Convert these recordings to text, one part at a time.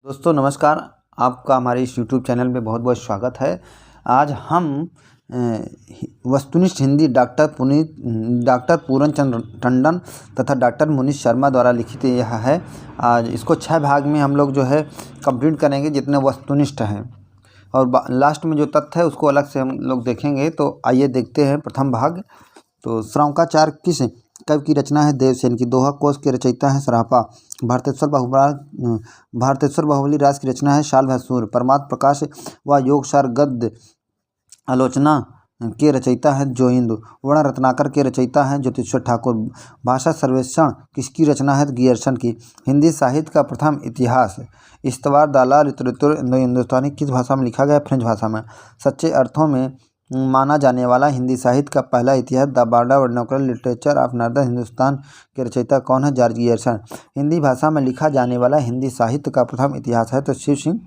दोस्तों नमस्कार। आपका हमारे इस YouTube चैनल में बहुत बहुत स्वागत है। आज हम वस्तुनिष्ठ हिंदी डॉक्टर पूरन चंद्र टंडन तथा डॉक्टर मुनीश शर्मा द्वारा लिखित यह है। आज इसको 6 भाग में हम लोग जो है कंप्लीट करेंगे जितने वस्तुनिष्ठ हैं, और लास्ट में जो तथ्य है उसको अलग से हम लोग देखेंगे। तो आइए देखते हैं प्रथम भाग। तो श्रवणाचार्य किस कवि की रचना है? देवसेन की। दोहा कोश के रचयिता है सराफा। भारतेश्वर बाहुबली राज की रचना है शाल भैसूर। परमात्म प्रकाश व योगसार गद्य आलोचना के रचयिता है जोहिंदु। वर्ण रत्नाकर के रचयिता है ज्योतिश्वर ठाकुर। भाषा सर्वेक्षण किसकी रचना है? गियर्सन की। हिंदी साहित्य का प्रथम इतिहास इस्तवार दाला लिटरेचर हिंदुस्तानी किस भाषा में लिखा गया? फ्रेंच भाषा में। सच्चे अर्थों में माना जाने वाला हिंदी साहित्य का पहला इतिहास द बार्डा vernacular literature of northern Hindustan के रचयिता कौन है? George Gierson. हिंदी भाषा में लिखा जाने वाला हिंदी साहित्य का प्रथम इतिहास है तो शिव सिंह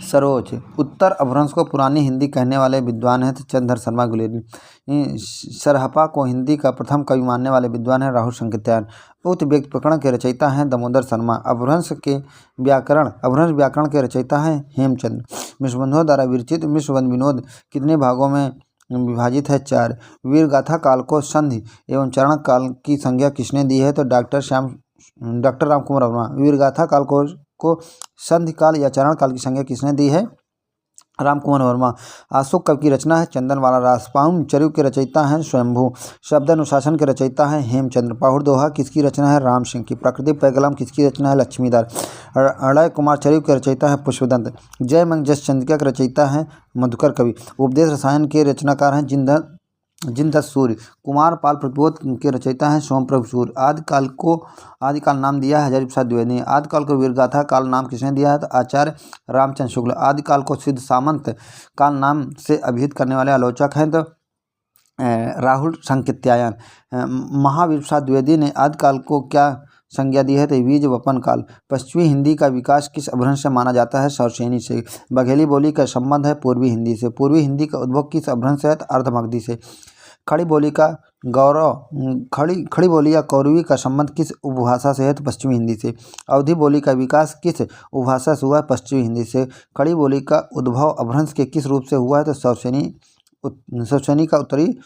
सरोज। उत्तर अपभ्रंश को पुरानी हिंदी कहने वाले विद्वान हैं तो चंद्रधर शर्मा गुलेरी। सरहपा को हिंदी का प्रथम कवि मानने वाले विद्वान हैं राहुल संकीर्तन। उक्त व्यक्ति प्रकरण के रचयिता हैं दामोदर शर्मा। अपभ्रंश व्याकरण के रचयिता हैं हेमचंद। मिश्रबंधों द्वारा विरचित मिश्रबंध विनोद कितने भागों में विभाजित है? 4। वीरगाथा काल को संधि एवं चरण काल की संज्ञा किसने दी है? तो डॉक्टर राम कुमार वर्मा। वीरगाथा काल को संधि काल या चरण काल की संज्ञा किसने दी है? राम कुमार वर्मा। अशोक कवि की रचना है चंदनवाला रास। पाउन चरु के रचयिता हैं स्वयंभू। शब्द अनुशासन के रचयिता हैं हेमचंद्र। पाहुड़ दोहा किसकी रचना है? राम सिंह की। प्राकृतिक पैगलम किसकी रचना है? लक्ष्मीधर। अड़य कुमार चरु के रचयिता है पुष्पदंत। जय मंग जस चंद्रिका के रचयिता हैं मधुकर कवि। उपदेश रसायन के रचनाकार हैं जिनदत्त सूर्य। कुमार पाल प्रतिबोध के रचयिता हैं सोमप्रभु सूर्य। आदिकाल नाम दिया है हजारी प्रसाद द्विवेदी। आदिकाल को वीरगाथा काल नाम किसने दिया है? तो आचार्य रामचंद्र शुक्ल। आदिकाल को सिद्ध सामंत काल नाम से अभिहित करने वाले आलोचक हैं तो राहुल संकीर्तन। महावीर प्रसाद द्विवेदी ने आदिकाल को क्या संज्ञा दी है? तो बीज वपन काल। पश्चिमी हिंदी का विकास किस अपभ्रंश से माना जाता है? सौरसेनी से। बघेली बोली का संबंध है पूर्वी हिंदी से। पूर्वी हिंदी का उद्भव किस अपभ्रंश से है? तो अर्धमगधी से। खड़ी बोली या कौरवी का संबंध किस उपभाषा से है? तो पश्चिमी हिंदी से। अवधी बोली का विकास किस उपभाषा से हुआ है? पश्चिमी हिंदी से। खड़ी बोली का उद्भव अपभ्रंश के किस रूप से हुआ है? तो सौरसेनी का उत्तरी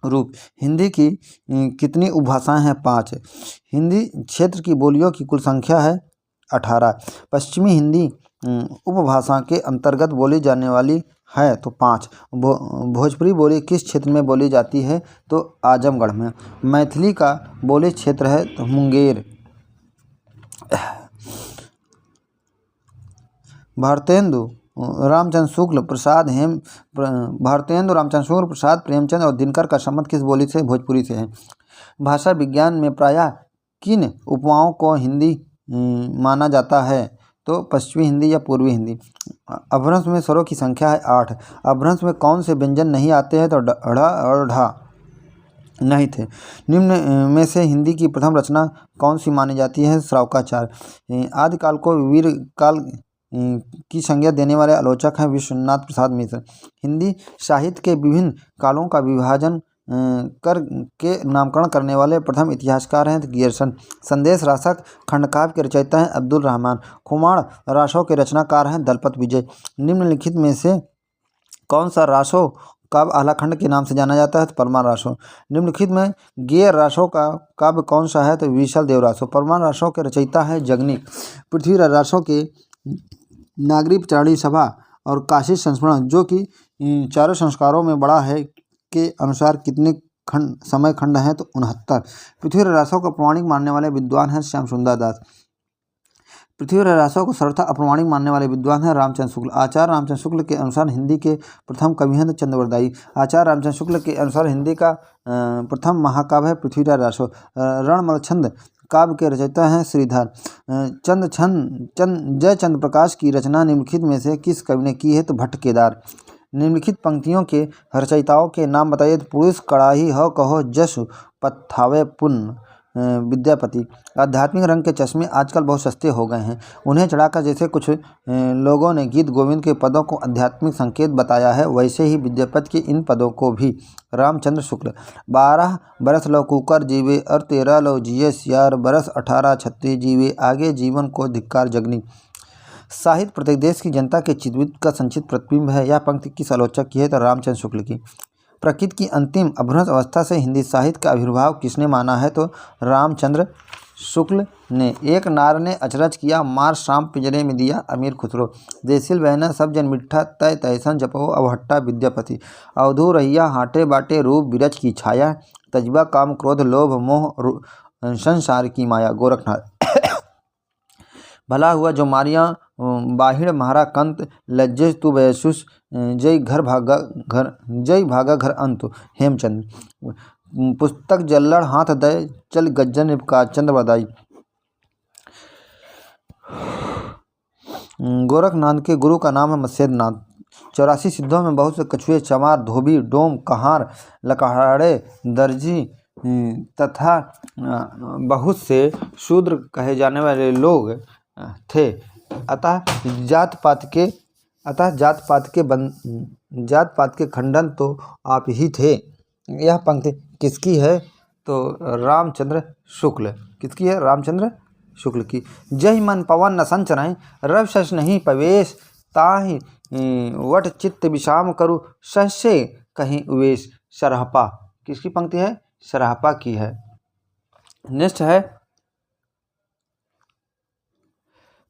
रूप। हिंदी की कितनी उपभाषाएं हैं? 5। हिंदी क्षेत्र की बोलियों की कुल संख्या है 18। पश्चिमी हिंदी उपभाषा के अंतर्गत बोली जाने वाली है तो 5। भोजपुरी बोली किस क्षेत्र में बोली जाती है? तो आजमगढ़ में। मैथिली का बोली क्षेत्र है तो मुंगेर। भारतेंदु रामचंद्र शुक्ल प्रसाद प्रेमचंद और दिनकर का संबंध किस बोली से? भोजपुरी से है। भाषा विज्ञान में प्रायः किन उपमाओं को हिंदी माना जाता है? तो पश्चिमी हिंदी या पूर्वी हिंदी। अपभ्रंश में स्वरों की संख्या है 8। अपभ्रंश में कौन से व्यंजन नहीं आते हैं? तो ढ़ और ढा नहीं थे। निम्न में से हिंदी की प्रथम रचना कौन सी मानी जाती है? श्रावकाचार्य। आदिकाल को वीर काल की संज्ञा देने वाले आलोचक हैं विश्वनाथ प्रसाद मिश्र। हिंदी साहित्य के विभिन्न कालों का विभाजन करके नामकरण करने वाले प्रथम इतिहासकार हैं गियर्सन। संदेश राशक खंडकाव्य के रचयिता हैं अब्दुल रहमान। खुमाण रासों के रचनाकार हैं दलपत विजय। निम्नलिखित में से कौन सा रासो काव्य आलाखंड के नाम से जाना जाता है? तो परमान रासो। निम्नलिखित में गेयर रासों का काव्य कौन सा है? तो विशाल देव रासो। परमान रासों के रचयिता है जगनिक। पृथ्वीराज रासों के नागरी प्रचारणी सभा और काशी संस्मरण जो कि चारों संस्कारों में बड़ा है के अनुसार कितने समय खंड हैं? तो 69। पृथ्वीराज रासों को प्रमाणिक मानने वाले विद्वान हैं श्याम सुंदर दास। पृथ्वीराज रासों को सर्वथा अप्रमाणिक मानने वाले विद्वान हैं रामचंद्र शुक्ल। आचार्य रामचंद्र शुक्ल के अनुसार हिंदी के प्रथम कवि हैं चंद्रवरदायी। आचार्य रामचंद्र शुक्ल के अनुसार हिंदी का प्रथम महाकाव्य है पृथ्वीराज रासो। रणमलछंद काव्य के रचयिता हैं श्रीधर। जयचंद्र प्रकाश की रचना निम्नलिखित में से किस कवि ने की है? तो भट्ट केदार। निम्नलिखित पंक्तियों के रचयिताओं के नाम बताइए। तो पुरुष कड़ाही हो कहो जस पथावे पुन। विद्यापति। आध्यात्मिक रंग के चश्मे आजकल बहुत सस्ते हो गए हैं, उन्हें चढ़ाकर जैसे कुछ लोगों ने गीत गोविंद के पदों को आध्यात्मिक संकेत बताया है, वैसे ही विद्यापति के इन पदों को भी। रामचंद्र शुक्ल। 12 बरस लो कुकर जीवे और 13 लो जिये सियार, बरस 18 36 जीवे आगे जीवन को धिक्कार जगनी। साहित्य प्रत्येक देश की जनता के चित्तवृत्ति का संचित प्रतिबिंब है। यह पंक्ति किस आलोचक की है? तो रामचंद्र शुक्ल की। प्रकृति की अंतिम अभ्रंश अवस्था से हिंदी साहित्य का आविर्भाव किसने माना है? तो रामचंद्र शुक्ल ने। एक नार ने अचरज किया, मार शाम पिंजरे में दिया अमीर खुसरो। देसिल बहना सब जन मिठा, तय तैसन जपो अब हट्टा विद्यापति। अवधू रहिया हाटे बाटे रूप बिरज की छाया, तजबा काम क्रोध लोभ मोह संसार की माया। गोरखनाथ। भला हुआ जो मारिया बाहिर महारा कंत, लज्जे तू बयसुस जय भागा घर अंत। हेमचंद। पुस्तक जल्लड़ हाथ दय चल गज्जन का चंद्र बदाई। गोरखनाथ के गुरु का नाम है मत्स्यनाथ। 84 सिद्धों में बहुत से कछुए, चमार, धोबी, डोम, कहार, लकड़हारे, दर्जी तथा बहुत से शूद्र कहे जाने वाले लोग थे। अतः जात पात के खंडन तो आप ही थे। यह पंक्ति किसकी है? तो रामचंद्र शुक्ल। किसकी है? रामचंद्र शुक्ल की। जय मन पवन न संचरय, रव शश नहीं पवेश, ताहि वट चित्त विषाम करु, सहसे कहीं उवेश। सरहपा। किसकी पंक्ति है? सरहपा की है। नेक्स्ट है,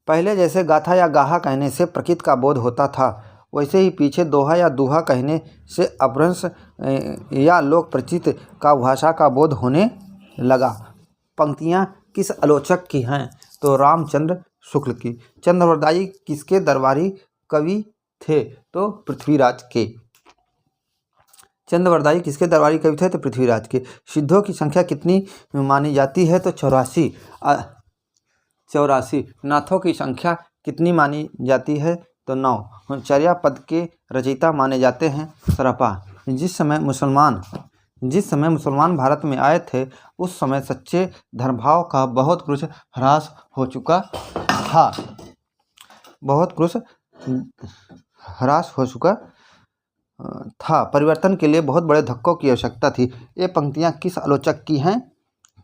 पहले जैसे गाथा या गाहा कहने से प्रकृति का बोध होता था, वैसे ही पीछे दोहा या दुहा कहने से अपभ्रंश या लोक प्रचित का भाषा का बोध होने लगा। पंक्तियाँ किस आलोचक की हैं? तो रामचंद्र शुक्ल की। चंद्रवरदायी किसके दरबारी कवि थे? तो पृथ्वीराज के। चंद्रवरदायी किसके दरबारी कवि थे? तो पृथ्वीराज के। सिद्धों की संख्या कितनी मानी जाती है? तो 84। 84। नाथों की संख्या कितनी मानी जाती है? तो 9। चर्या पद के रचयिता माने जाते हैं सरहपा। जिस समय मुसलमान भारत में आए थे, उस समय सच्चे धर्मभाव का बहुत कुछ ह्रास हो चुका था। परिवर्तन के लिए बहुत बड़े धक्कों की आवश्यकता थी। ये पंक्तियाँ किस आलोचक की हैं?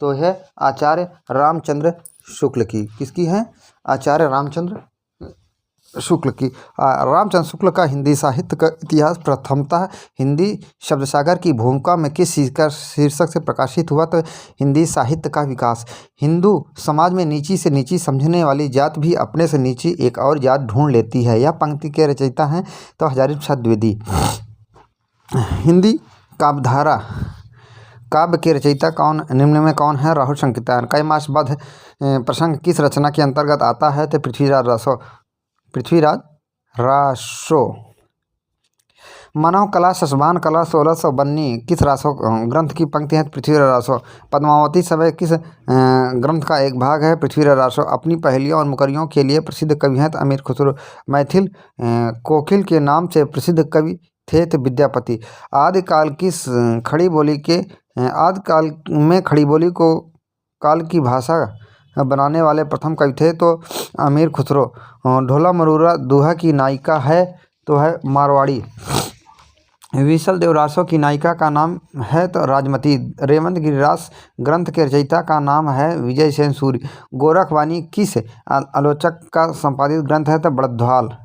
तो है आचार्य रामचंद्र शुक्ल की। किसकी है? आचार्य रामचंद्र शुक्ल की। रामचंद्र शुक्ल का हिंदी साहित्य का इतिहास प्रथमतः हिंदी शब्दसागर की भूमिका में किस शीर्षक से प्रकाशित हुआ? तो हिंदी साहित्य का विकास। हिंदू समाज में नीची से नीची समझने वाली जात भी अपने से नीची एक और जात ढूंढ लेती है। यह पंक्ति के रचयिता हैं तो हजारी प्रसाद द्विवेदी। हिंदी काव्यधारा काव्य के रचयिता कौन निम्न में कौन है? राहुल संकीर्तन। कैमासबद्ध प्रसंग किस रचना के अंतर्गत आता है? तो पृथ्वीराज रासो। मानव कला ससबान कला 1692 किस रासो ग्रंथ की पंक्ति है? पृथ्वीराज रासो। पद्मावती सवय किस ग्रंथ का एक भाग है? पृथ्वीराज रासो। अपनी पहेलियों और मुकरियों के लिए प्रसिद्ध कवि हैं तो अमीर खुसरो। मैथिल कोकिल के नाम से प्रसिद्ध कवि थे तो विद्यापति। आदिकाल में खड़ी बोली को काल की भाषा बनाने वाले प्रथम कवि थे तो अमीर खुसरो। ढोला मरूरा दुहा की नायिका है तो है मारवाड़ी। विसल देवरासों की नायिका का नाम है तो राजमती। रेवंत गिरिरास ग्रंथ के रचयिता का नाम है विजय सेन सूर्य। गोरखवाणी किस आलोचक का संपादित ग्रंथ है? तो बड़द्वाल।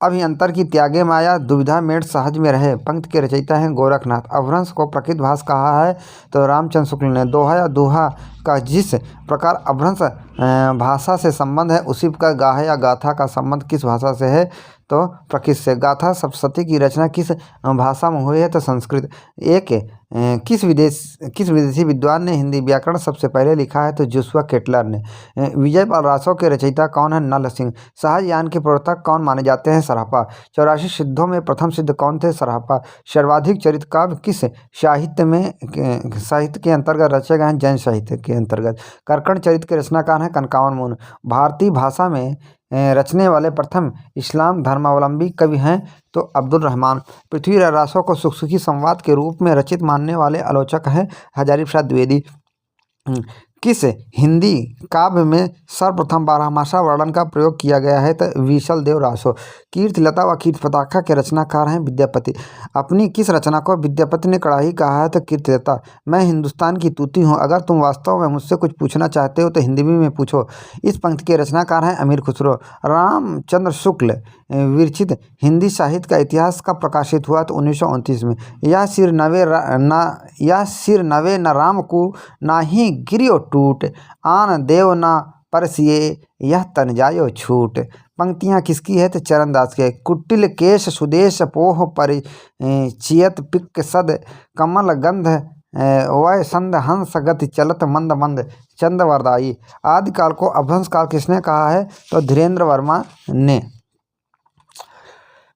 अभियंतर की त्यागे माया दुविधा मेड़ सहज में रहे पंक्ति के रचयिता हैं गोरखनाथ। अपभ्रंश को प्रकृत भाष कहा है तो रामचंद्र शुक्ल ने। दोहा या दुहा का जिस प्रकार अपभ्रंश भाषा से संबंध है, उसी प्रकार गाहा या गाथा का संबंध किस भाषा से है? तो प्रकृत से। गाथा सप्तशती की रचना किस भाषा में हुई है? तो संस्कृत। किस विदेशी विद्वान ने हिंदी व्याकरण सबसे पहले लिखा है? तो जोशुआ केटलर ने। विजय पाल रासो के रचयिता कौन है? नल सिंह। सहजयान के प्रवर्तक कौन माने जाते हैं? सरहपा। 84 सिद्धों में प्रथम सिद्ध कौन थे? सरहपा। सर्वाधिक चरित काव्य किस साहित्य के अंतर्गत रचे गए हैं? जैन साहित्य के अंतर्गत। करकण चरित के रचनाकार हैं कनकावन मुनि। भारतीय भाषा में रचने वाले प्रथम इस्लाम धर्मावलंबी कवि हैं तो अब्दुल रहमान। पृथ्वीराज रासो को सुखसुखी संवाद के रूप में रचित मानने वाले आलोचक हैं हजारी प्रसाद द्विवेदी। किस हिंदी काव्य में सर्वप्रथम बारहमासा वर्णन का प्रयोग किया गया है? तो विशल देव रासो। कीर्तिलता व कीर्तिपताका के रचनाकार हैं विद्यापति। अपनी किस रचना को विद्यापति ने कड़ाही कहा है? तो कीर्तिलता। मैं हिंदुस्तान की तूती हूँ, अगर तुम वास्तव में मुझसे कुछ पूछना चाहते हो तो हिंदी में पूछो। इस पंक्ति के रचनाकार हैं अमीर खुसरो। रामचंद्र शुक्ल विरचित हिंदी साहित्य का इतिहास कब प्रकाशित हुआ? तो 1929 में। यह सिर नवे न राम को नाही गिरियो टूट, आन देव न परसिए यह तन जायो छूट। पंक्तियाँ किसकी है? तो चरणदास के। कुटिल केश सुदेश पोह परिचियत पिक सद, कमल गंध वय संध हंस गति चलत मंद मंद चंद्रवरदाई। आदिकाल को अभ्रंश काल किसने कहा है? तो धीरेन्द्र वर्मा ने।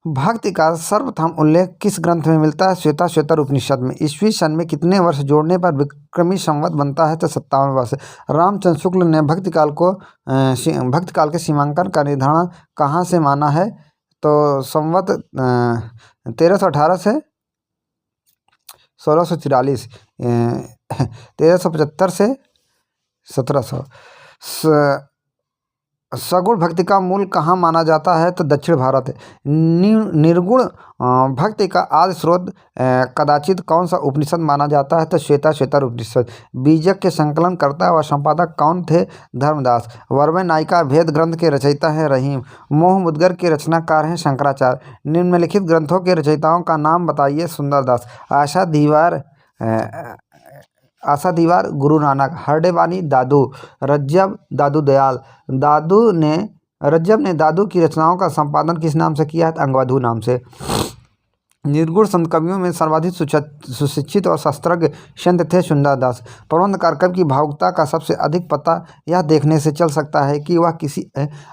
भक्ति का सर्वप्रथम उल्लेख किस ग्रंथ में मिलता है? श्वेताश्वतर उपनिषद में। ईस्वी सन में कितने वर्ष जोड़ने पर विक्रमी संवत बनता है? तो 57 वर्ष। रामचंद्र शुक्ल ने भक्ति काल के सीमांकन का निर्धारण कहाँ से माना है? तो संवत 1318 से 1643, 1375 से 1700। सगुण भक्ति का मूल कहाँ माना जाता है? तो दक्षिण भारत। निर्गुण भक्ति का आदि स्रोत कदाचित कौन सा उपनिषद माना जाता है? तो श्वेताश्वतर उपनिषद। बीजक के संकलन करता व संपादक कौन थे? धर्मदास। वर्मय नायिका भेद ग्रंथ के रचयिता है रहीम। मोह मुद्गर के रचनाकार हैं शंकराचार्य। निम्नलिखित ग्रंथों के रचयिताओं का नाम बताइए? सुंदरदास। आशा दीवार गुरु नानक। हरडेवानी दादू। रज्जब दादू दयाल। रज्जब ने दादू की रचनाओं का संपादन किस नाम से किया है? अंगवधू नाम से। निर्गुण संत कवियों में सर्वाधिक सुशिक्षित और शास्त्रज्ञ संत थे सुंदरदास। प्रबंधकार कवि की भावुकता का सबसे अधिक पता यह देखने से चल सकता है कि वह किसी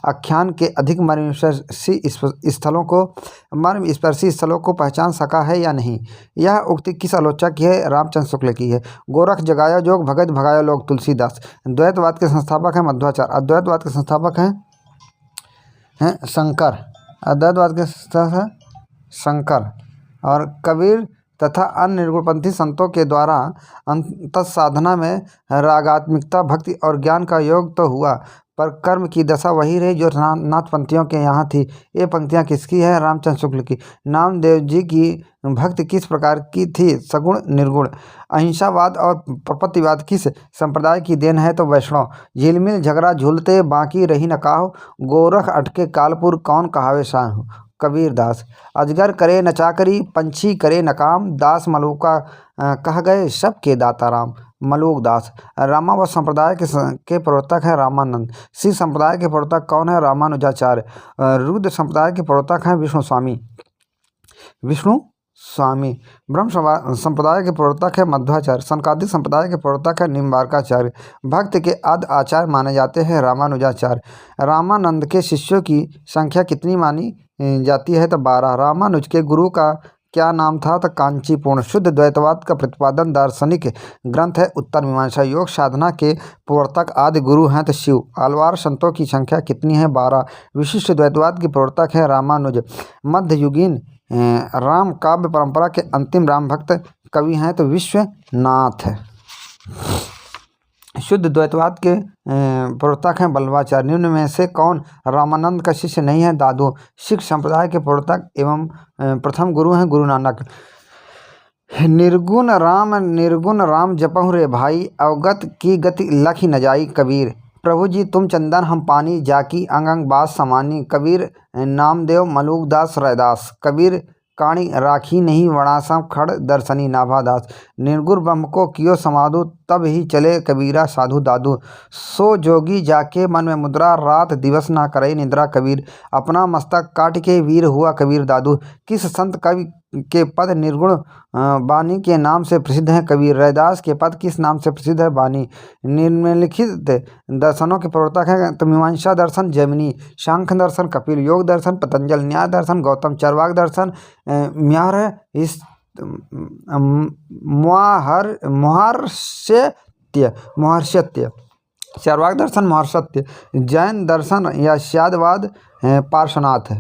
आख्यान के अधिक मर्मस्पर्शी स्थलों को पहचान सका है या नहीं। यह उक्ति किस आलोचक की है? रामचंद्र शुक्ल की है। गोरख जगाया जोग भगत भगाया लोग, तुलसीदास। द्वैतवाद के संस्थापक हैं मध्वाचार्य। अद्वैतवाद के संस्थापक हैं शंकर। अद्वैतवाद के संस्थापक शंकर। और कबीर तथा अन्य निर्गुणपंथी संतों के द्वारा अंतःसाधना में रागात्मिकता, भक्ति और ज्ञान का योग तो हुआ, पर कर्म की दशा वही रही जो नाथपंथियों के यहाँ थी। ये पंक्तियाँ किसकी है? रामचंद्र शुक्ल की। नामदेव जी की भक्ति किस प्रकार की थी? सगुण निर्गुण। अहिंसावाद और प्रपत्तिवाद किस संप्रदाय की देन है? तो वैष्णव। झिलमिल झगड़ा झूलते बाकी रही न काहू, गोरख अटके कालपुर कौन कहावे साहू। कबीरदास। अजगर करे न चाकरी, पंछी करे न काम, दास मलूका कह गए सबके दाता राम। मलूकदास। रामावत संप्रदाय के प्रवर्तक है रामानंद। शिव संप्रदाय के प्रवर्तक कौन है? रामानुजाचार्य। रुद्र संप्रदाय के प्रवर्तक हैं विष्णु स्वामी। ब्रह्म संप्रदाय के प्रवर्तक है मध्वाचार्य। सनकादिक संप्रदाय के प्रवर्तक है निम्बार्काचार्य। भक्त के आद्य आचार्य माने जाते हैं रामानुजाचार्य। रामानंद के शिष्यों की संख्या कितनी मानी जाती है? तो 12। रामानुज के गुरु का क्या नाम था? तो कांचीपूर्ण। शुद्ध द्वैतवाद का प्रतिपादन दार्शनिक ग्रंथ है उत्तर मीमांसा। योग साधना के प्रवर्तक आदि गुरु हैं तो शिव। आलवार संतों की संख्या कितनी है? 12। विशिष्ट द्वैतवाद के प्रवर्तक है रामानुज। मध्ययुगीन राम काव्य परंपरा के अंतिम राम भक्त कवि हैं तो विश्वनाथ। शुद्ध द्वैतवाद के प्रवर्तक हैं बल्लवाचार्य। निम्न में से कौन रामानंद का शिष्य नहीं है? दादू। सिख संप्रदाय के प्रवर्तक एवं प्रथम गुरु हैं गुरु नानक। निर्गुण राम जपहु रे भाई, अवगत की गति लखी न जाई। कबीर। प्रभु जी तुम चंदन हम पानी, जाकी अंग अंग बात समानी। कबीर। नामदेव मलूकदास रैदास। कबीर। काणी राखी नहीं वणासम खड़ दर्शनी नाभादास। निर्गुण ब्रह्म को कियो समाधु, तब ही चले कबीरा साधु दादू। सो जोगी जाके मन में मुद्रा, रात दिवस ना करे निद्रा। कबीर। अपना मस्तक काट के वीर हुआ कबीर दादू। किस संत कवि के पद निर्गुण बानी के नाम से प्रसिद्ध हैं? कबीर। रैदास के पद किस नाम से प्रसिद्ध है? बानी। निम्नलिखित दर्शनों के प्रवर्तक हैं तो मीमांसा दर्शन जैमिनी, सांख्य दर्शन कपिल, योग दर्शन पतंजल, न्याय दर्शन गौतम, चरवाक दर्शन महर्ष्यत्य। चरवाक दर्शन महर्ष्यत्य। जैन दर्शन या शादवाद पार्श्वनाथ।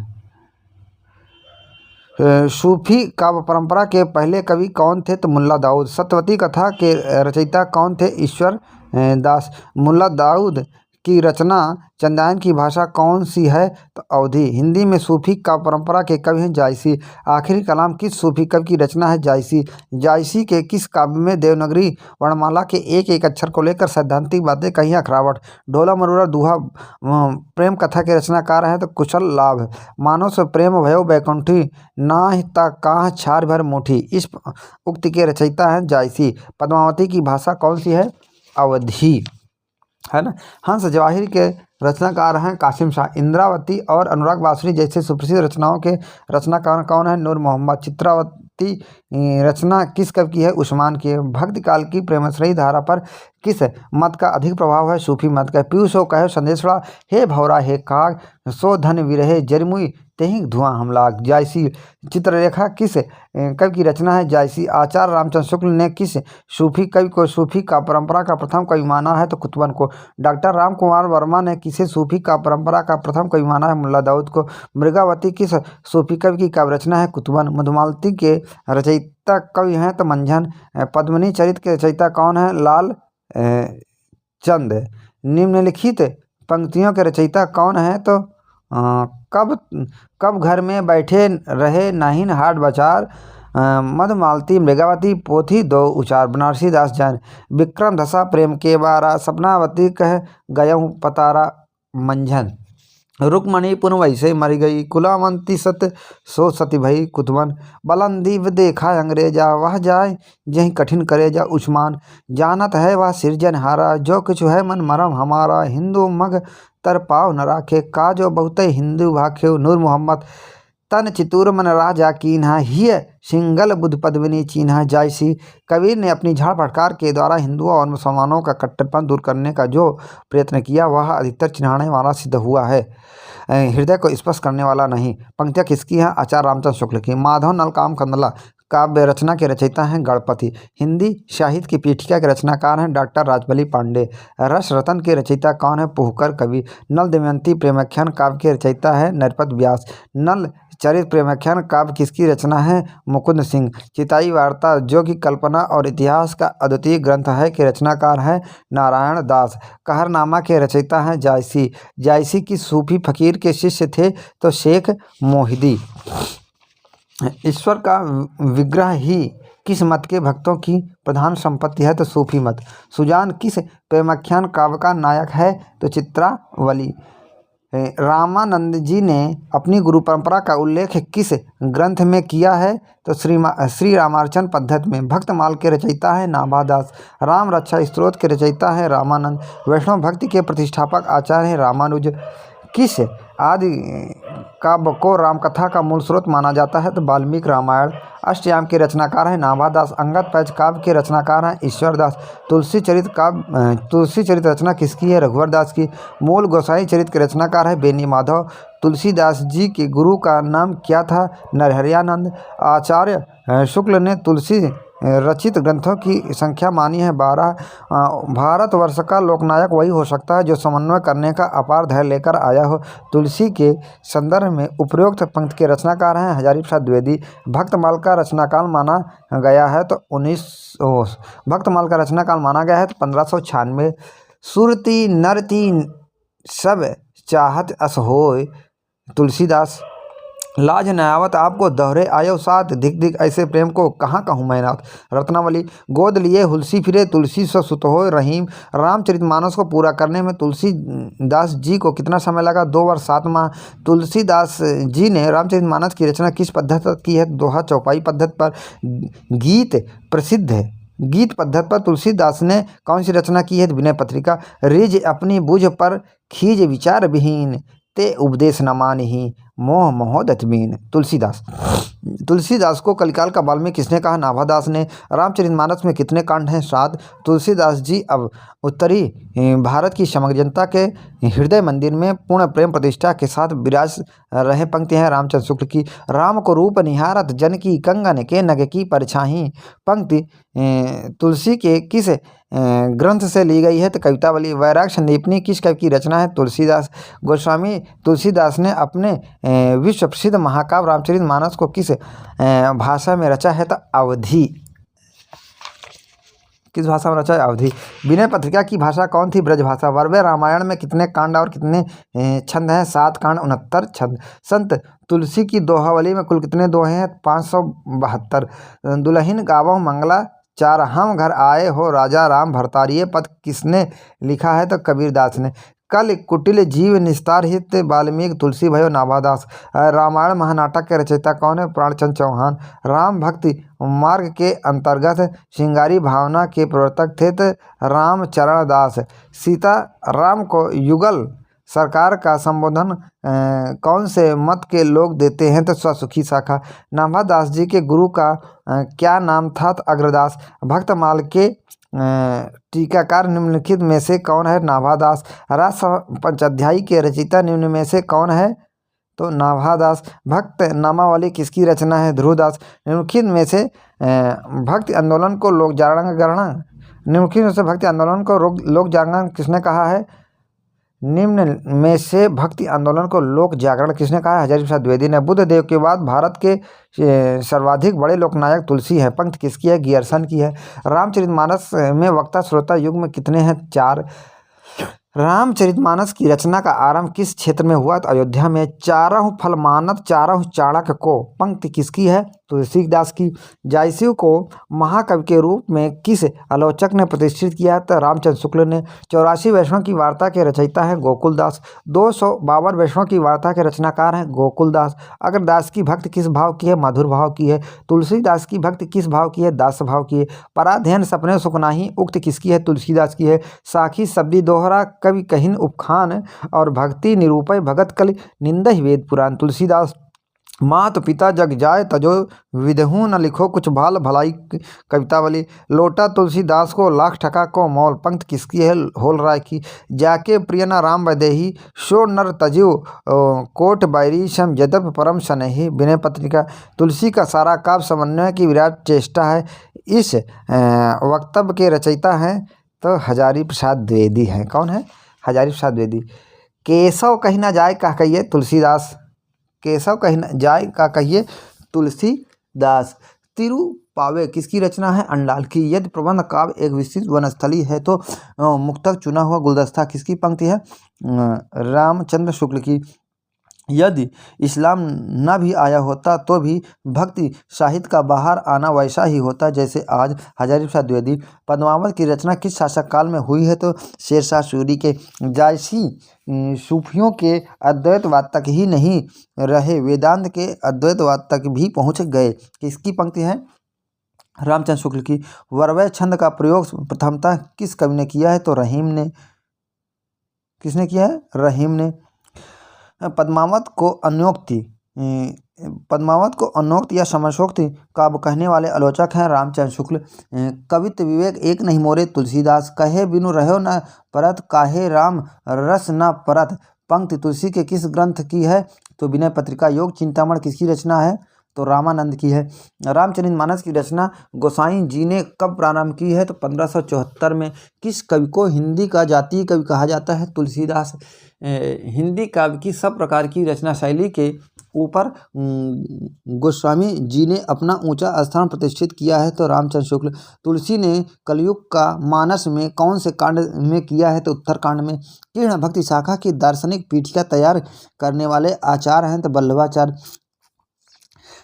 सूफी काव्य परंपरा के पहले कवि कौन थे? तो मुल्ला दाऊद। सत्यवती कथा के रचयिता कौन थे? ईश्वर दास। मुल्ला दाऊद की रचना चंदायन की भाषा कौन सी है? तो अवधी। हिंदी में सूफी काव्य परंपरा के कवि हैं जायसी। आखिरी कलाम किस सूफी कवि की रचना है? जायसी। जायसी के किस काव्य में देवनागरी वर्णमाला के एक एक अक्षर को लेकर सैद्धांतिक बातें कही हैं? अखरावट। ढोला मरूरा दोहा प्रेम कथा के रचनाकार हैं तो कुशल लाभ। मानस प्रेम भयो बैकुंठी नाहि ता काह छार भर मुठी, इस उक्ति के रचयिता हैं जायसी। पद्मावती की भाषा कौन सी है? अवधी, है ना। हंस जवाहिर के रचनाकार हैं कासिम शाह। इंद्रावती और अनुराग बांसुरी जैसे सुप्रसिद्ध रचनाओं के रचनाकार कौन है? नूर मोहम्मद। चित्रावती रचना किस कवि की है? उस्मान की। भक्ति काल की प्रेमश्रेयी धारा पर किस मत का अधिक प्रभाव है? सूफी मत का। पीयूष हो कहे संदेशड़ा, हे भौरा हे काग, सो धन विरहे जरमुई तेहि धुआं हम लाग। जायसी। चित्ररेखा किस कवि की रचना है? जायसी। आचार्य रामचंद्र शुक्ल ने किस सूफी कवि को सूफी का परंपरा का प्रथम कवि माना है? तो कुतुबन को। डॉक्टर राम कुमार वर्मा ने किसे सूफी का परंपरा का प्रथम कवि माना है? मुल्ला दाऊद को। मृगावती किस सूफी कवि की काव्य रचना है? कुतुबन। मधुमालती के रचयिता कवि हैं तो मंझन। पद्मिनी चरित के रचयिता कौन है? लाल चंद। निम्नलिखित पंक्तियों के रचयिता कौन है? तो कब कब घर में बैठे रहे नाहिन हाट बाजार, मधुमालती मृगावती पोथी दो उचार। बनारसी दास जैन। विक्रम दशा प्रेम के बारा, सपनावती कह गयऊँ पतारा। मंझन। रुक्मणी पुन वैसे मर गई, कुलावंती सत सो सती भई। कुतुबन। बलंदीव देखा अंग्रेजा, वह जाए जहीं कठिन करेजा। उस्मान। जानत है वह सिरजनहारा, जो कुछ है मन मरम हमारा। हिंदू मग तर पाव न राखे, काजो बहुते हिंदू भाख्यो। नूर मोहम्मद। तन चितूर मन राजा कीन्हा, हिय सिंगल बुध पद्मिनी चीन्हा। जायसी। कबीर ने अपनी झाड़ फटकार के द्वारा हिंदुओं और मुसलमानों का कट्टरपन दूर करने का जो प्रयत्न किया वह अधिकतर चिन्हाने वाला सिद्ध हुआ है, हृदय को स्पर्श करने वाला नहीं। पंक्तियाँ किसकी हैं? आचार्य रामचंद्र शुक्ल की। माधव नलकाम कंदला काव्य रचना के रचयिता हैं गणपति। हिंदी साहित्य की पीठिका के रचनाकार हैं डॉक्टर राजबली पांडे। रस रतन के रचयिता कौन है? पोहकर कवि। नल दमयंती प्रेमाख्यान काव्य के रचयिता है नरपत व्यास। नल चरित प्रेमाख्यान काव्य किसकी रचना है? मुकुंद सिंह। चिताई वार्ता जो कि कल्पना और इतिहास का अद्वितीय ग्रंथ है के रचनाकार है नारायण दास। कहरनामा के रचयिता हैं जायसी। जायसी की सूफी फकीर के शिष्य थे तो शेख मोहिदी। ईश्वर का विग्रह ही किस मत के भक्तों की प्रधान संपत्ति है? तो सूफी मत। सुजान किस प्रेमाख्यान काव्य का नायक है? तो चित्रावली। रामानंद जी ने अपनी गुरु परंपरा का उल्लेख किस ग्रंथ में किया है? तो श्री रामार्चन पद्धति में। भक्तमाल के रचयिता है नाभादास। राम रक्षा स्तोत्र के रचयिता है रामानंद। वैष्णव भक्ति के प्रतिष्ठापक आचार्य है रामानुज। किस आदि काव्य को रामकथा का मूल स्रोत माना जाता है? तो वाल्मीकि रामायण। अष्टयाम के रचनाकार हैं नाभादास। अंगद पैच काव्य के रचनाकार हैं ईश्वरदास। तुलसी चरित रचना किसकी है? रघुवर दास की। मूल गोसाई चरित के रचनाकार है बेनी माधव। तुलसीदास जी के गुरु का नाम क्या था? नरहरियानंद। आचार्य शुक्ल ने तुलसी रचित ग्रंथों की संख्या मानी है 12। भारतवर्ष का लोकनायक वही हो सकता है जो समन्वय करने का अपार धैर्य लेकर आया हो। तुलसी के संदर्भ में उपरोक्त पंक्ति के रचनाकार हैं हजारी प्रसाद द्विवेदी। भक्तमाल का रचनाकाल माना गया है तो 1596। सुरती नरती सब चाहत अस होय। तुलसीदास। लाज न आवत आपको दोहरे आयो साथ, धिक धिक ऐसे प्रेम को कहाँ कहूँ मैं नाथ। रत्नावली। गोद लिए हुलसी फिरे तुलसी सो सुत हो रहीम। रामचरितमानस को पूरा करने में तुलसीदास जी को कितना समय लगा? 2 वर्ष 7 माह। तुलसीदास जी ने रामचरितमानस की रचना किस पद्धति की है? दोहा चौपाई पद्धति पर। गीत प्रसिद्ध है। गीत पद्धति पर तुलसीदास ने कौन सी रचना की है? विनय पत्रिका। रिज अपनी बुझ पर खीज विचार विहीन, ते उपदेश न मानही मोह मोहदतमीन। तुलसीदास को कलिकाल का वाल्मीकि किसने कहा? नाभादास ने। रामचरितमानस में कितने कांड हैं? 7। तुलसीदास जी अब उत्तरी भारत की समग्र जनता के हृदय मंदिर में पूर्ण प्रेम प्रतिष्ठा के साथ विराज रहे। पंक्ति हैं रामचंद्र शुक्ल की। राम को रूप निहारत जन की, कंगन के नग की परछाई। पंक्ति तुलसी के किस ग्रंथ से ली गई है? तो कवितावली। वैराग संदीपनी किस कवि की रचना है? तुलसीदास। गोस्वामी तुलसीदास ने अपने विश्व प्रसिद्ध महाकाव्य रामचरितमानस को किस भाषा में रचा है? तो अवधी। किस भाषा में रचा है? अवधी। विनय पत्रिका की भाषा कौन थी? ब्रजभाषा। वर्वे रामायण में कितने कांड और कितने छंद हैं? 7 कांड 69 छंद। संत तुलसी की दोहावली में कुल कितने दोहे हैं? 572। दुल्हिन गावों मंगला चार, हम घर आए हो राजा राम भरतारी। ये पद किसने लिखा है? तो कबीरदास ने। कल कुटिल जीव निस्तार हित, वाल्मीकि तुलसी भयो नाभादास। रामायण महानाटक के रचयिता कौन है? प्राणचंद्र चौहान। राम भक्ति मार्ग के अंतर्गत श्रृंगारी भावना के प्रवर्तक थे तो रामचरण दास। सीता राम को युगल सरकार का संबोधन कौन से मत के लोग देते हैं? तो स्वसुखी शाखा। नाभादास जी के गुरु का क्या नाम था? तो अग्रदास। भक्तमाल के टीकाकार निम्नलिखित में से कौन है? नाभादास। राजसभा पंचाध्यायी के रचयिता निम्न में से कौन है? तो नाभादास। भक्त नामावली किसकी रचना है? ध्रुवदास। निम्नलिखित में से भक्ति आंदोलन को लोक जागरण निम्नलिखित में से भक्ति आंदोलन को लोक जागरण किसने कहा है? निम्न में से भक्ति आंदोलन को लोक जागरण किसने कहा है? हजारी प्रसाद द्विवेदी ने। बुद्ध देव के बाद भारत के सर्वाधिक बड़े लोकनायक तुलसी है। पंक्ति किसकी है? गियरसन की है। रामचरितमानस में वक्ता श्रोता युग में कितने हैं? 4। रामचरितमानस की रचना का आरंभ किस क्षेत्र में हुआ? तो अयोध्या में। चारहु फल मानत चारहु चाणक्य को। पंक्ति किसकी है? तुलसीदास की। जायसू को महाकवि के रूप में किस आलोचक ने प्रतिष्ठित किया? तो रामचंद्र शुक्ल ने। 84 वैष्णव की वार्ता के रचयिता है गोकुलदास। 252 वैष्णव की वार्ता के रचनाकार हैं गोकुलदास। अग्रदास की भक्ति किस भाव की है? मधुर भाव की है। तुलसीदास की भक्ति किस भाव की है? दास भाव की है। पराध्ययन सपने सुखनाही उक्त किसकी है? तुलसीदास की है। साखी शब्दी दोहरा कवि कहिन उपखान, और भक्ति निरूपय भगत कलि निंदहि वेद पुराण। तुलसीदास। मात पिता जग जाय तजो विदहू न लिखो कुछ भाल भलाई कवितावली। लोटा तुलसीदास को लाख टका को मोल। पंक्ति किसकी है? होल राय की। जाके प्रिय न राम वैदेही शो नर तजियो कोट बैरी सम यद्यप परम सनहि। विनय पत्रिका। तुलसी का सारा काव्य समन्वय की विराट चेष्टा है। इस वक्तव्य के रचयिता हैं तो हजारी प्रसाद द्विवेदी हैं। कौन है? हजारी प्रसाद द्विवेदी। केशव कहीं ना जाए का कहिए? तुलसीदास। केशव कहीं न जाए का कहिए? तुलसीदास। तिरुपावे किसकी रचना है? अंडाल की। यदि प्रबंध काव्य एक विस्तृत वनस्थली है तो मुक्तक चुना हुआ गुलदस्ता किसकी पंक्ति है? रामचंद्र शुक्ल की। यदि इस्लाम न भी आया होता तो भी भक्ति साहित्य का बाहर आना वैसा ही होता जैसे आज। हजारी प्रसाद द्विवेदी। पद्मावत की रचना किस शासक काल में हुई है? तो शेरशाह सूरी के। जायसी सूफियों के अद्वैतवाद तक ही नहीं रहे, वेदांत के अद्वैतवाद तक भी पहुँच गए। किसकी पंक्ति है? रामचंद्र शुक्ल की। वर्वय छंद का प्रयोग प्रथमतः किस कवि ने किया है? तो रहीम ने। किसने किया है? रहीम ने। पद्मावत को अन्योक्ति या समसोक्ति काव्य कहने वाले आलोचक हैं रामचंद्र शुक्ल। कवित्व विवेक एक नहीं मोरे तुलसीदास। कहे बिनु रहो न परत काहे राम रस न परत। पंक्ति तुलसी के किस ग्रंथ की है? तो विनय पत्रिका। योग चिंतामण किसकी रचना है? तो रामानंद की है। रामचरितमानस की रचना गोसाई जी ने कब प्रारंभ की है? तो 1574 में। किस कवि को हिंदी का जातीय कवि कहा जाता है? तुलसीदास। हिंदी काव्य की सब प्रकार की रचना शैली के ऊपर गोस्वामी जी ने अपना ऊंचा स्थान प्रतिष्ठित किया है तो रामचंद्र शुक्ल। तुलसी ने कलयुग का मानस में कौन से कांड में किया है? तो उत्तरकांड में। किर्ण भक्ति शाखा की दार्शनिक पीठिका तैयार करने वाले आचार्य हैं तो वल्लभाचार्य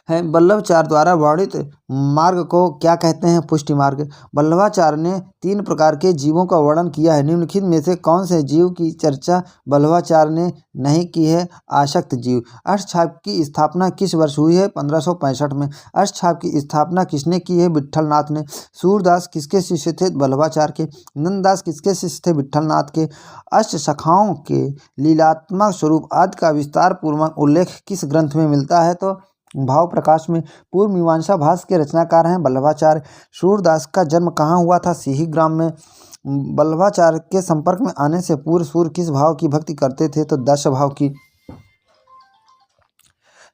है। वल्लभाचार्य द्वारा वर्णित मार्ग को क्या कहते हैं? पुष्टि मार्ग। वल्लभाचार्य ने 3 प्रकार के जीवों का वर्णन किया है। निम्नलिखित में से कौन से जीव की चर्चा वल्लभाचार्य ने नहीं की है? आसक्त जीव। अष्टछाप की स्थापना किस वर्ष हुई है? 1565 में। अष्टछाप की स्थापना किसने की है? विट्ठलनाथ ने। सूरदास किसके शिष्य थे? वल्लभाचार्य के। नंददास किसके शिष्य थे? विट्ठलनाथ के। अष्ट शाखाओं के लीलात्मक स्वरूप आदि का विस्तार पूर्वक उल्लेख किस ग्रंथ में मिलता है? तो भाव प्रकाश में। पूर्व मीमांसा भाष्य के रचनाकार हैं वल्लभाचार्य। सूरदास का जन्म कहाँ हुआ था? सिहीग्राम में। वल्लभाचार्य के संपर्क में आने से पूर्व सूर्य किस भाव की भक्ति करते थे? तो दास्य भाव की।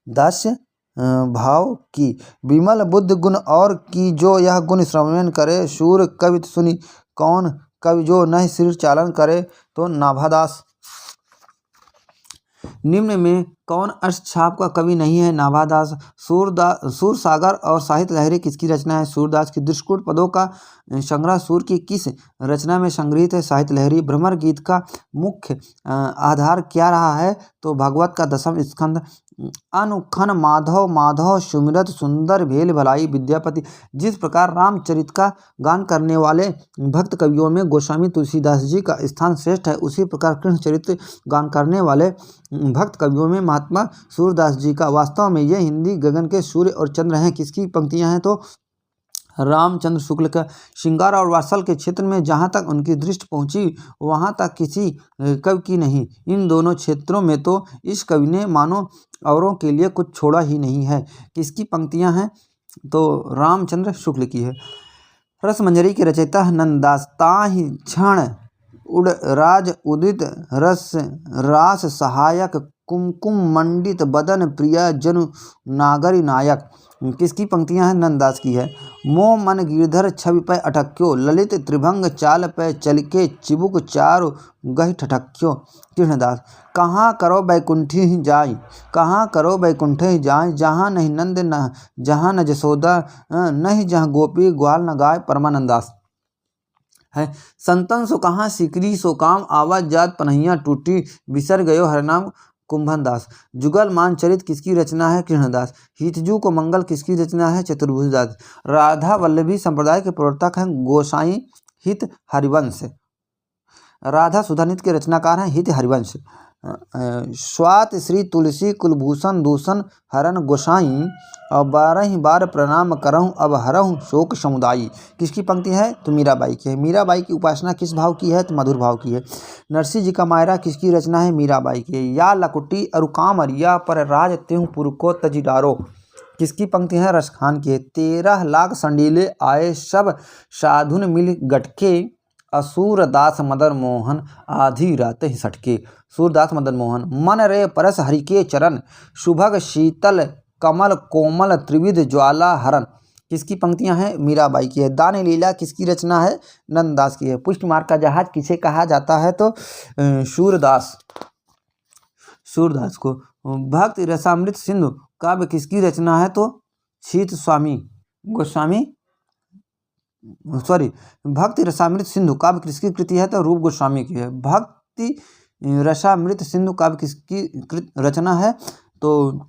दास्य भाव की। विमल बुद्ध गुण और की जो यह गुण श्रवण करे, सूर्य कवि सुनी कौन कवि जो नहीं सिर चालन करे? तो नाभादास। निम्न में कौन अष्टछाप का कवि नहीं है? नाभादास। सूरसागर और साहित्य लहरी किसकी रचना है? सूरदास की। दृष्टकूट पदों का संग्रह सूर की किस रचना में संग्रहित है? साहित्य लहरी। भ्रमर गीत का मुख्य आधार क्या रहा है? तो भागवत का 10वां स्कंद। अनुखन माधव माधव सुमिरत सुंदर भेल भलाई विद्यापति। जिस प्रकार रामचरित का गान करने वाले भक्त कवियों में गोस्वामी तुलसीदास जी का स्थान श्रेष्ठ है, उसी प्रकार कृष्णचरित गान करने वाले भक्त कवियों में महात्मा सूरदास जी का। वास्तव में ये हिंदी गगन के सूर्य और चंद्र हैं। किसकी पंक्तियां हैं? तो रामचंद्र शुक्ल का। श्रृंगार और वात्सल के क्षेत्र में जहाँ तक उनकी दृष्टि पहुँची वहाँ तक किसी कवि की नहीं। इन दोनों क्षेत्रों में तो इस कवि ने मानो औरों के लिए कुछ छोड़ा ही नहीं है। किसकी पंक्तियाँ हैं? तो रामचंद्र शुक्ल की है। रसमंजरी के रचयिता नंददास। ताहि क्षण उड़ राज उदित रस रास सहायक कुमकुम मंडित बदन प्रिया जनु नागरी नायक। किसकी पंक्तियां हैं? नंददास की है। मोह मन गिरधर छवि पै अटक्यो ललित त्रिभंग चाल पै चलके चिबुक चारु गहि ठठक्यो। कृष्णदास। कहाँ करो बैकुंठी जाय, कहाँ करो बैकुंठे जाय, जहाँ नहीं नंद न जहाँ न जसोदा नहीं, जहाँ गोपी ग्वाल न गाय। परमानंदास है। संतन सो कहाँ सिकरी सो काम, आवाज जात पनहिया टूटी बिसर गयो हरनाम। कुंभन दास। जुगल मान चरित किसकी रचना है? कृष्णदास। हितजू को मंगल किसकी रचना है? चतुर्भुज दास। राधा वल्लभी संप्रदाय के प्रवर्तक हैं गोसाई हित हरिवंश। राधा सुधानित के रचनाकार हैं हित हरिवंश। स्वात श्री तुलसी कुलभूषण दूषण हरन गोसाई, और 12 बार प्रणाम करहूँ अब हरहूँ शोक समुदायी। किसकी पंक्ति है? तो मीराबाई की है। मीराबाई की उपासना किस भाव की है? तो मधुर भाव की है। नरसिंह जी का मायरा किसकी रचना है? मीराबाई की है। या लकुटी अरु कामरिया पर राज त्यों पुर को तजिडारो। किसकी पंक्ति है? रसखान की है। 13 लाख संडीले आए सब साधुन मिल गटके, असूरदास मदन मोहन आधी रात ही सटके। सूरदास मदन मोहन। मन रे परस हरि के चरण, सुभग शीतल कमल कोमल त्रिविध ज्वाला हरण। किसकी पंक्तियां हैं? मीराबाई की है। दान लीला किसकी रचना है? नंददास की है। पुष्ट मार्ग का जहाज किसे कहा जाता है? तो सूरदास को। भक्त रसामृत सिंधु काव्य किसकी रचना है? तो शीत स्वामी गोस्वामी भक्ति रसामृत सिंधु काव्य किसकी कृति है? तो रूप गोस्वामी की है। भक्ति रसामृत सिंधु काव्य किसकी रचना है? तो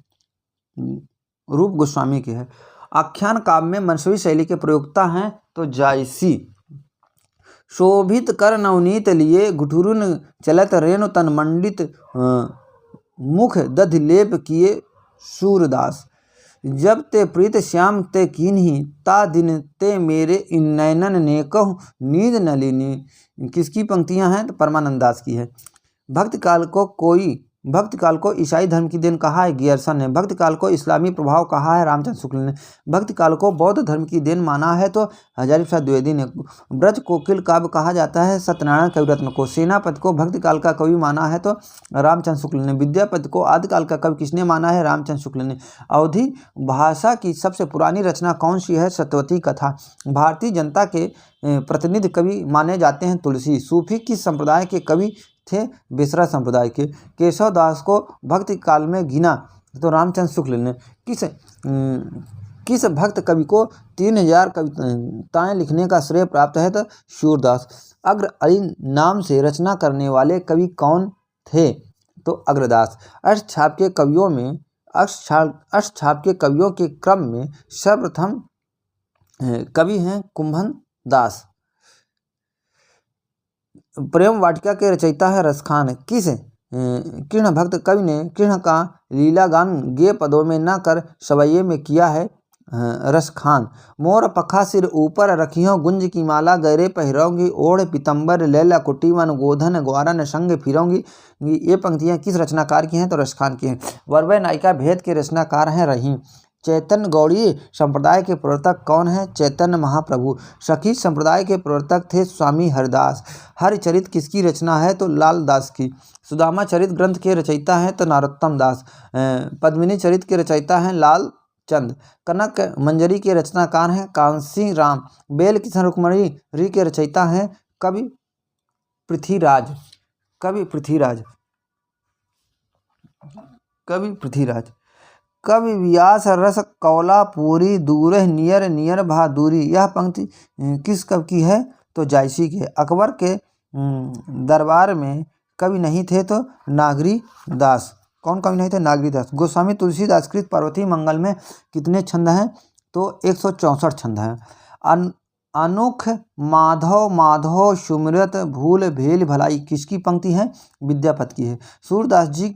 रूप गोस्वामी की है। आख्यान काव्य में मनसवी शैली के प्रयोक्ता हैं तो जायसी। शोभित कर नवनीत लिए गुठुरुन चलत रेणु तन मंडित मुख दधि लेप किए सूरदास। जब ते प्रीत श्याम ते कीन्ही, ता दिन ते मेरे इन नैनन ने कहूँ नींद न लीनी। किसकी पंक्तियां हैं? तो परमानंदास की है। भक्ति काल को ईसाई धर्म की देन कहा है? गियर्सन ने। भक्ति काल को इस्लामी प्रभाव कहा है? रामचंद्र शुक्ल ने। भक्ति काल को बौद्ध धर्म की देन माना है? तो हजारी प्रसाद द्विवेदी ने। ब्रज कोकिल काव्य कहा जाता है सत्यनारायण कविरत्न को। सेनापति को भक्ति काल का कवि माना है? तो रामचंद्र शुक्ल ने। विद्यापति को आदिकाल का कवि किसने माना है? रामचंद्र शुक्ल ने। अवधी भाषा की सबसे पुरानी रचना कौन सी है? सत्यवती कथा। भारतीय जनता के प्रतिनिधि कवि माने जाते हैं तुलसी। सूफी किस संप्रदाय के कवि थे? बेसरा संप्रदाय के। केशव दास को भक्ति काल में गिना तो रामचंद्र शुक्ल ने। किस भक्त कवि को 3000 कविताएं लिखने का श्रेय प्राप्त है? तो सूरदास। अग्र अली नाम से रचना करने वाले कवि कौन थे? तो अग्रदास। अष्टछाप के कवियों के क्रम में सर्वप्रथम कवि हैं कुंभन दास। प्रेम वाटिका के रचयिता है रसखान। किस कृष्ण भक्त कवि ने कृष्ण का लीला गान गे पदों में न कर सवैये में किया है? रसखान। मोर पखा सिर ऊपर रखियों गुंज की माला, गहरे पहिरोंगी ओढ़ पीतम्बर लैला कुटीवन गोधन ग्वारन संग फिरोंगी। ये पंक्तियां किस रचनाकार की हैं? तो रसखान की हैं। वरवय नायिका भेद के रचनाकार हैं रहीम। चैतन्य गौड़ीय संप्रदाय के प्रवर्तक कौन है? चैतन्य महाप्रभु। सखी संप्रदाय के प्रवर्तक थे स्वामी हरिदास। हरिचरित किसकी रचना है? तो लाल दास की। सुदामा चरित ग्रंथ के रचयिता हैं तो नरोत्तम दास। पद्मिनी चरित के रचयिता हैं लाल चंद। कनक मंजरी के रचनाकार हैं कांसी राम। बेल किशन रुक्मणी के रचयिता हैं कवि पृथ्वीराज। कवि पृथ्वीराज। कवि व्यास रस कौला पूरी दूरह नियर नियर बहादुरी। यह पंक्ति किस कवि की है? तो जायसी की है। अकबर के दरबार में कवि नहीं थे तो नागरी दास। कौन कवि नहीं थे? नागरी दास। गोस्वामी तुलसीदास कृत पार्वती मंगल में कितने छंद हैं? तो 164 छंद हैं। अनुख माधव माधव सुमिरत भूल भेल भलाई किसकी पंक्ति है? विद्यापति की है। सूरदास जी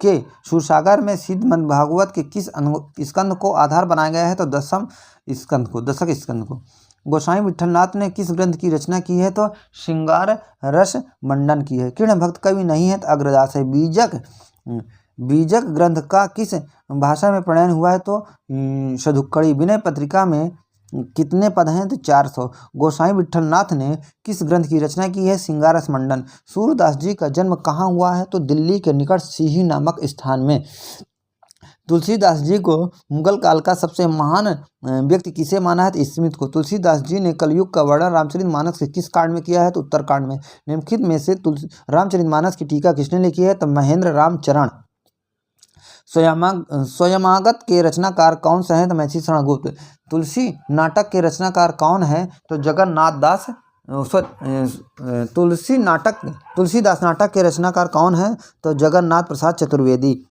के सूरसागर में सिद्ध मंद भागवत के किस स्कंद को आधार बनाया गया है? तो दशक स्कंद को। गोसाई विठलनाथ ने किस ग्रंथ की रचना की है? तो श्रृंगार रस मंडन की है। किरण भक्त कवि नहीं है तो अग्रदास है। बीजक ग्रंथ का किस भाषा में प्रणयन हुआ है? तो सदुक्कड़ी। विनय पत्रिका में कितने पद हैं? तो 400। गोसाई विठलनाथ ने किस ग्रंथ की रचना की है? श्रृंगार रस मंडन। सूरदास जी का जन्म कहाँ हुआ है? तो दिल्ली के निकट सीही नामक स्थान में। तुलसीदास जी को मुगल काल का सबसे महान व्यक्ति किसे माना है? तो स्मिथ को। तुलसीदास जी ने कलयुग का वर्णन रामचरितमानस के किस कांड में किया है? तो उत्तरकांड में। निम्नलिखित में से रामचरितमानस की टीका किसने लिखी है? तो महेंद्र राम चरण। स्वयमागत के रचनाकार कौन से हैं? तो महर्षि शरणगुप्त। तुलसी नाटक के रचनाकार कौन है? तो जगन्नाथ दास। तुलसीदास नाटक के रचनाकार कौन है? तो जगन्नाथ प्रसाद चतुर्वेदी।